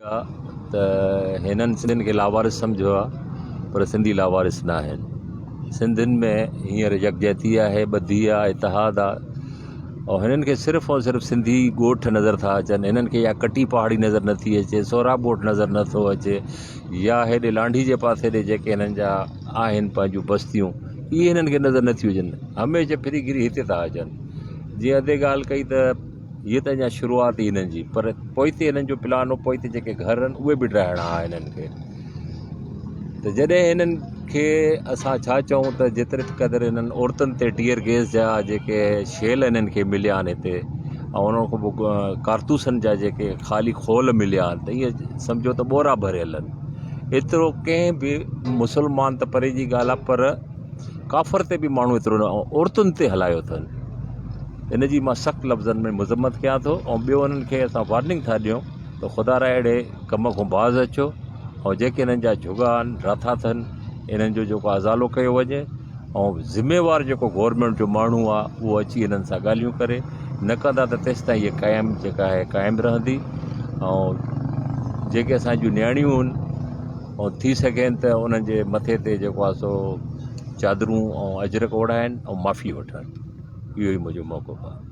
त हिननि सिंधियुनि खे लावारिस सम्झो आहे, पर सिंधी लावारिस न आहिनि। सिंधियुनि में हींअर यकजहती आहे, ॿधी आहे, इतिहाद आहे, ऐं हिननि खे सिर्फ़ु और सिर्फ़ु सिंधी ॻोठ नज़र था अचनि। हिननि खे या कटी पहाड़ी नज़र नथी अचे, सोराब ॻोठ नज़र नथो अचे, या हेॾे लांढी जे पासे ॾे जेके हिननि जा आहिनि पंहिंजूं बस्तियूं, इहे हिननि खे नज़र नथियूं अचनि। हमेशह फिरी गिरी हिते था अचनि। जीअं अॻे ॻाल्हि कई त हीअ त अञा शुरूआत ई हिननि जी, पर पोइते हिननि जो प्लान हो, पोइते जेके घर आहिनि उहे बि ठाहिणा आहे हिननि खे। त जॾहिं हिननि खे असां छा चऊं त जेतिरे क़दुरु हिननि औरतुनि ते टीयर गैस जा जेके शेल हिननि खे मिलिया आहिनि हिते, ऐं उन खां पोइ कारतूसनि जा जेके ख़ाली खोल मिलिया आहिनि, त इहे सम्झो त ॿोरा भरियल आहिनि। एतिरो कंहिं बि मुस्लमान त परे जी ॻाल्हि आहे, पर काफ़र ते बि माण्हू एतिरो न, औरतुनि ते हलायो अथनि। इन जी मां सख़्तु लफ़्ज़नि में मज़म्मत कयां थो, ऐं ॿियो उन्हनि खे असां वार्निंग था ॾियूं त ख़ुदा रा अहिड़े कम खां बाज़ अचो, ऐं जेके हिननि जा झुॻा आहिनि, राथा अथनि, इन्हनि जो जेको अज़ालो कयो वञे, ऐं ज़िम्मेवार जेको गवर्नमेंट जो माण्हू आहे उहो अची हिननि सां ॻाल्हियूं करे। न कंदा त तेसि ताईं इहे क़ाइमु जेका आहे क़ाइमु रहंदी। ऐं जेके असांजूं नियाणियूं आहिनि, ऐं थी सघनि त उन्हनि जे मथे ते जेको आहे सो चादरूं ऐं अजरक ओढ़ाइनि ऐं माफ़ी वठनि। इहो ई मुंहिंजो मौक़िफ़ आहे।